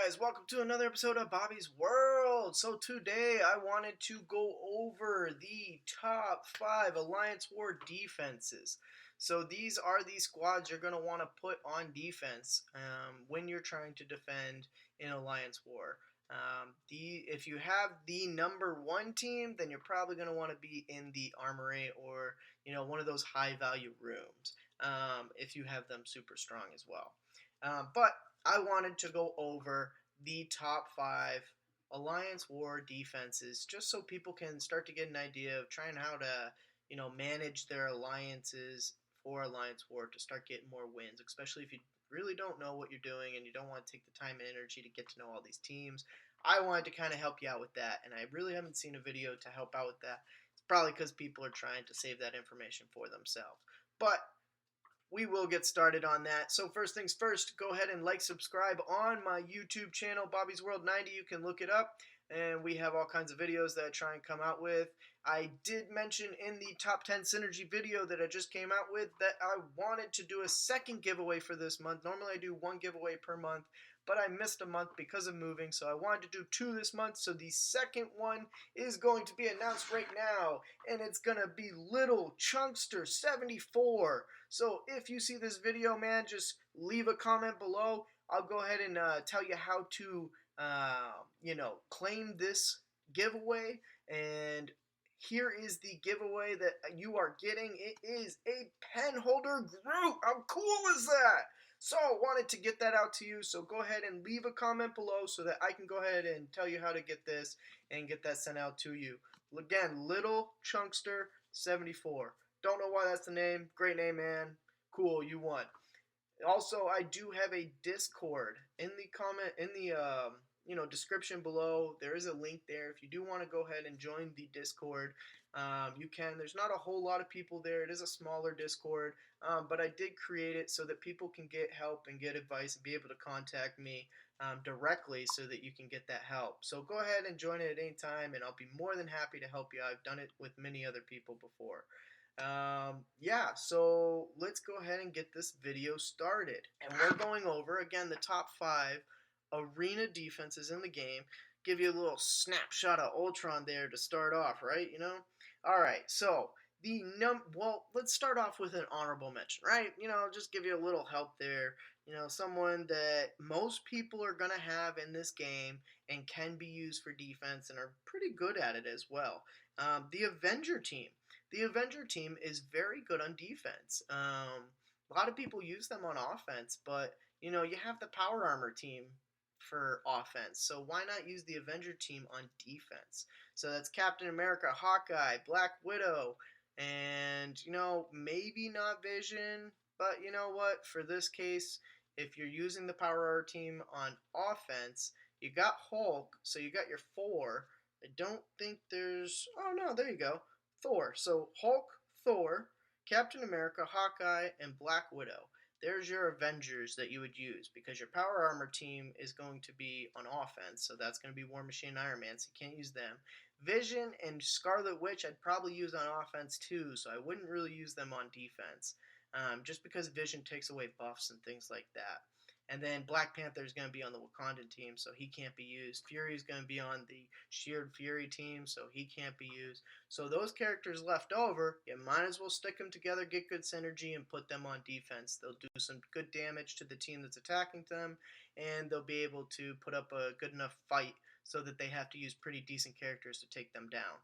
guys, welcome to another episode of Bobby's World. So today I wanted to go over the top 5 Alliance War defenses. So these are the squads you're going to want to put on defense when you're trying to defend in Alliance War. If you have the number 1 team, then you're probably going to want to be in the armory or one of those high value rooms if you have them super strong as well. But I wanted to go over the top 5 Alliance War defenses just so people can start to get an idea of trying how to, manage their alliances for Alliance War to start getting more wins, especially if you really don't know what you're doing and you don't want to take the time and energy to get to know all these teams. I wanted to kind of help you out with that, and I really haven't seen a video to help out with that. It's probably because people are trying to save that information for themselves. But we will get started on that. So first things first, go ahead and subscribe on my YouTube channel, Bobby's World 90. You can look it up, and we have all kinds of videos that I try and come out with. I did mention in the top 10 synergy video that I just came out with that I wanted to do a second giveaway for this month. Normally I do one giveaway per month, but I missed a month because of moving, so I wanted to do 2 this month. So the second one is going to be announced right now, and it's going to be Little Chunkster 74. So if you see this video, man, just leave a comment below. I'll go ahead and tell you how to, claim this giveaway. And here is the giveaway that you are getting. It is a pen holder Groot. How cool is that? So I wanted to get that out to you. So go ahead and leave a comment below so that I can go ahead and tell you how to get this and get that sent out to you. Again, Little Chunkster 74. Don't know why that's the name. Great name, man. Cool, you won. Also, I do have a Discord in the description below. There is a link there. If you do want to go ahead and join the Discord, you can. There's not a whole lot of people there. It is a smaller Discord, but I did create it so that people can get help and get advice and be able to contact me directly so that you can get that help. So go ahead and join it at any time, and I'll be more than happy to help you. I've done it with many other people before. So let's go ahead and get this video started. And we're going over, again, the top 5 arena defenses in the game. Give you a little snapshot of Ultron there to start off, right? Alright, so let's start off with an honorable mention, right? Just give you a little help there. Someone that most people are going to have in this game and can be used for defense and are pretty good at it as well. The Avenger team. The Avenger team is very good on defense. A lot of people use them on offense, but you have the Power Armor team for offense, so why not use the Avenger team on defense? So that's Captain America, Hawkeye, Black Widow, and maybe not Vision, but you know what? For this case, if you're using the Power Armor team on offense, you got Hulk, so you got your 4. I don't think there's... Oh, no, there you go. Thor. So Hulk, Thor, Captain America, Hawkeye, and Black Widow. There's your Avengers that you would use because your Power Armor team is going to be on offense, so that's going to be War Machine and Iron Man, so you can't use them. Vision and Scarlet Witch I'd probably use on offense too, so I wouldn't really use them on defense, just because Vision takes away buffs and things like that. And then Black Panther is going to be on the Wakandan team, so he can't be used. Fury is going to be on the Sheared Fury team, so he can't be used. So those characters left over, you might as well stick them together, get good synergy, and put them on defense. They'll do some good damage to the team that's attacking them, and they'll be able to put up a good enough fight so that they have to use pretty decent characters to take them down.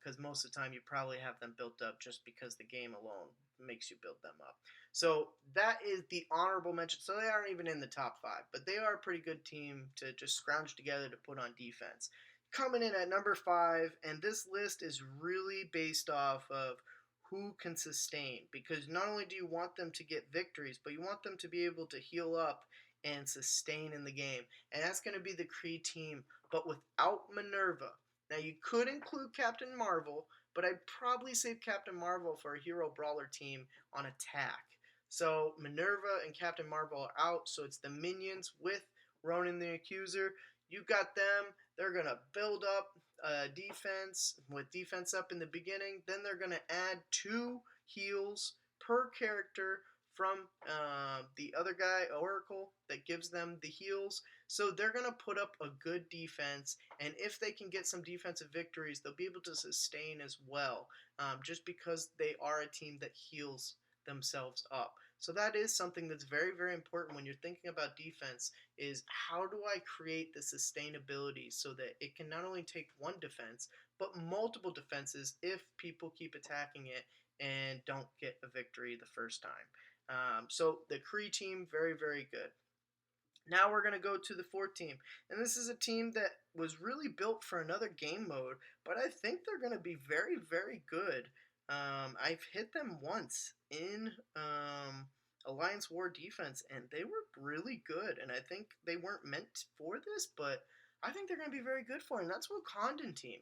Because most of the time you probably have them built up just because the game alone makes you build them up. So that is the honorable mention. So they aren't even in the top 5, but they are a pretty good team to just scrounge together to put on defense. Coming in at number 5, and this list is really based off of who can sustain, because not only do you want them to get victories, but you want them to be able to heal up and sustain in the game. And that's going to be the Kree team, but without Minerva. Now, you could include Captain Marvel, but I'd probably save Captain Marvel for a hero brawler team on attack. So Minerva and Captain Marvel are out, so it's the minions with Ronan the Accuser. You got them. They're going to build up defense with defense up in the beginning. Then they're going to add 2 heals per character from the other guy, Oracle, that gives them the heals. So they're going to put up a good defense, and if they can get some defensive victories, they'll be able to sustain as well, just because they are a team that heals themselves up. So that is something that's very, very important when you're thinking about defense is how do I create the sustainability so that it can not only take one defense, but multiple defenses if people keep attacking it and don't get a victory the first time. So the Kree team, very, very good. Now we're going to go to the fourth team. And this is a team that was really built for another game mode, but I think they're going to be very, very good. I've hit them once in Alliance War Defense, and they were really good. And I think they weren't meant for this, but I think they're going to be very good for it. And that's Wakandan team.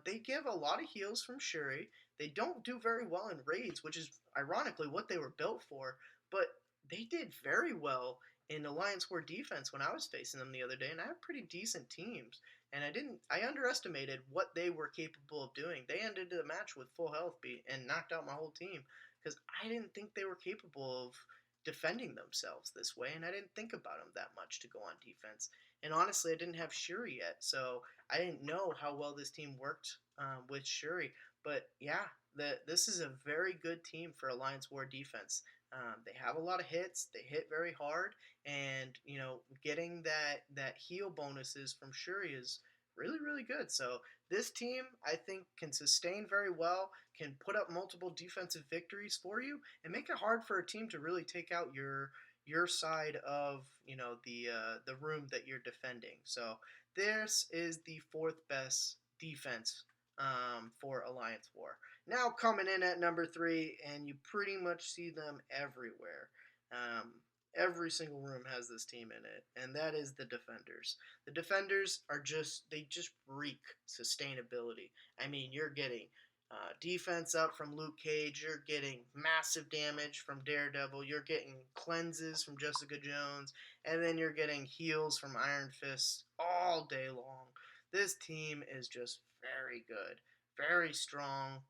They give a lot of heals from Shuri. They don't do very well in raids, which is ironically what they were built for, but they did very well in Alliance War Defense when I was facing them the other day, and I have pretty decent teams. And I underestimated what they were capable of doing. They ended the match with full health and knocked out my whole team because I didn't think they were capable of defending themselves this way, and I didn't think about them that much to go on defense. And honestly, I didn't have Shuri yet, so I didn't know how well this team worked with Shuri. But yeah, this is a very good team for Alliance War Defense. They have a lot of hits. They hit very hard, and getting that heal bonuses from Shuri is really, really good. So this team, I think, can sustain very well, can put up multiple defensive victories for you, and make it hard for a team to really take out your side of the room that you're defending. So this is the fourth best defense for Alliance War. Now coming in at number 3, and you pretty much see them everywhere. Every single room has this team in it, and that is the Defenders. The Defenders they just reek sustainability. I mean, you're getting defense up from Luke Cage, you're getting massive damage from Daredevil, you're getting cleanses from Jessica Jones, and then you're getting heals from Iron Fist all day long. This team is just very good, very strong.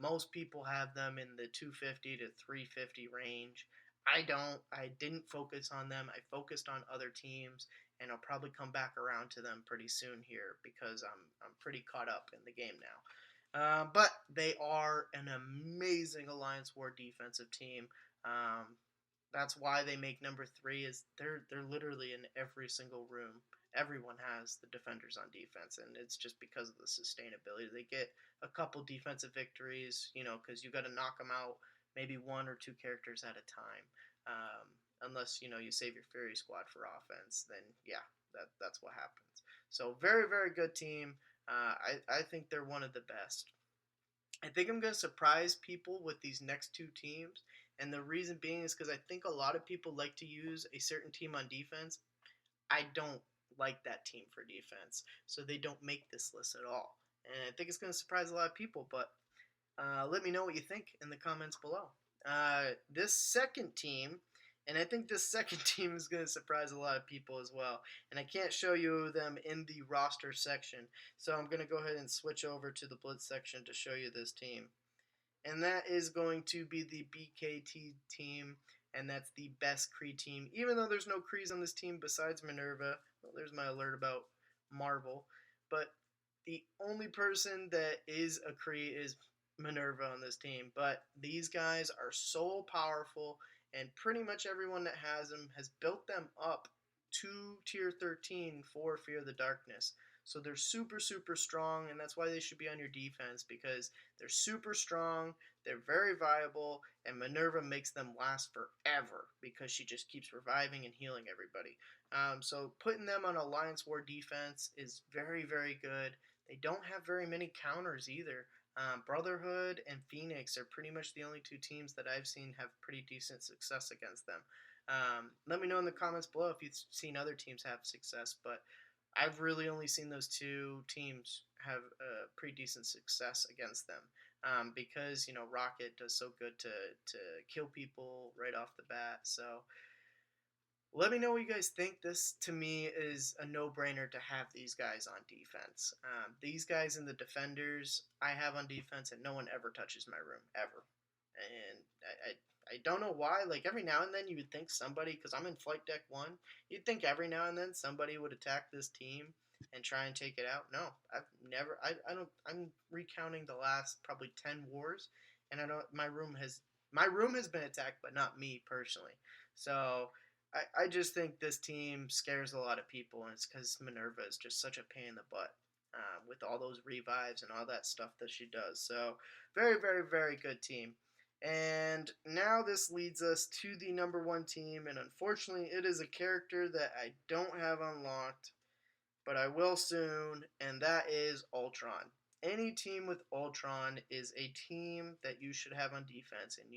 Most people have them in the 250 to 350 range. I don't. I didn't focus on them. I focused on other teams, and I'll probably come back around to them pretty soon here because I'm pretty caught up in the game now. But they are an amazing Alliance War defensive team. That's why they make number 3. Is they're literally in every single room. Everyone has the Defenders on defense, and it's just because of the sustainability. They get a couple defensive victories, because you got to knock them out maybe 1 or 2 characters at a time. Unless you save your Fury Squad for offense, then yeah, that's what happens. So very, very good team. I think they're one of the best. I think I'm going to surprise people with these next 2 teams, and the reason being is because I think a lot of people like to use a certain team on defense. I don't like that team for defense, so they don't make this list at all. And I think it's going to surprise a lot of people, but let me know what you think in the comments below. This second team, and I think this second team is going to surprise a lot of people as well. And I can't show you them in the roster section, so I'm going to go ahead and switch over to the Blitz section to show you this team. And that is going to be the BKT team, and that's the best Kree team. Even though there's no Krees on this team besides Minerva. Well, there's my alert about Marvel. But the only person that is a Kree is Minerva on this team. But these guys are so powerful, and pretty much everyone that has them has built them up to tier 13 for Fear of the Darkness. So they're super, super strong, and that's why they should be on your defense, because they're super strong, they're very viable, and Minerva makes them last forever because she just keeps reviving and healing everybody. So putting them on Alliance War defense is very, very good. They don't have very many counters either. Brotherhood and Phoenix are pretty much the only 2 teams that I've seen have pretty decent success against them. Let me know in the comments below if you've seen other teams have success, but I've really only seen those 2 teams have pretty decent success against them because Rocket does so good to kill people right off the bat. So let me know what you guys think. This to me is a no-brainer to have these guys on defense. These guys in the Defenders I have on defense, and no one ever touches my room ever. and I don't know why. Like every now and then you would think somebody, because I'm in flight deck 1, you'd think every now and then somebody would attack this team and try and take it out. No, I've never. I don't. I'm recounting the last probably 10 wars, and I don't. My room has been attacked, but not me personally. So I just think this team scares a lot of people, and it's because Minerva is just such a pain in the butt. With all those revives and all that stuff that she does. So, very, very, very good team. And now this leads us to the number 1 team, and unfortunately, it is a character that I don't have unlocked, but I will soon, and that is Ultron. Any team with Ultron is a team that you should have on defense, and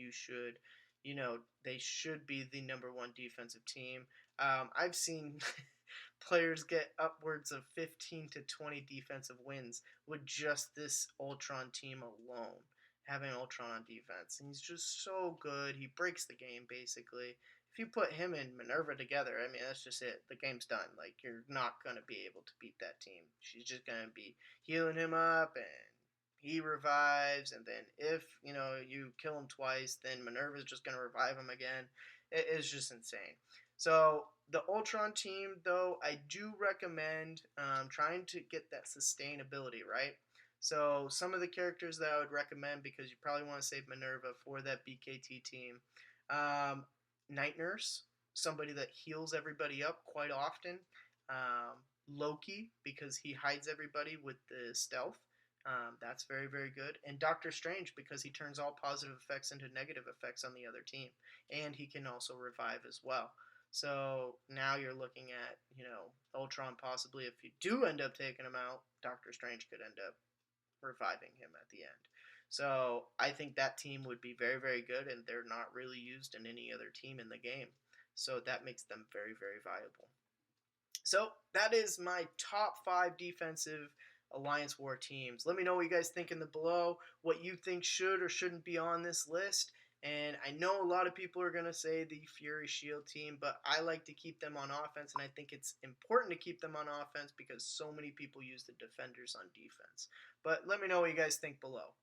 they should be the number 1 defensive team. I've seen players get upwards of 15 to 20 defensive wins with just this Ultron team alone, having Ultron on defense. And he's just so good. He breaks the game, basically. If you put him and Minerva together, I mean, that's just it. The game's done. Like, you're not going to be able to beat that team. She's just going to be healing him up, and he revives. And then if, you kill him twice, then Minerva's just going to revive him again. It's just insane. So the Ultron team, though, I do recommend trying to get that sustainability, right? So some of the characters that I would recommend, because you probably want to save Minerva for that BKT team. Night Nurse, somebody that heals everybody up quite often. Loki, because he hides everybody with the stealth. That's very, very good. And Doctor Strange, because he turns all positive effects into negative effects on the other team. And he can also revive as well. So now you're looking at, Ultron possibly, if you do end up taking him out, Doctor Strange could end up reviving him at the end. So I think that team would be very, very good, and they're not really used in any other team in the game. So that makes them very, very viable. So that is my top 5 defensive Alliance War teams. Let me know what you guys think in the below, what you think should or shouldn't be on this list. And I know a lot of people are going to say the Fury Shield team, but I like to keep them on offense, and I think it's important to keep them on offense because so many people use the defenders on defense. But let me know what you guys think below.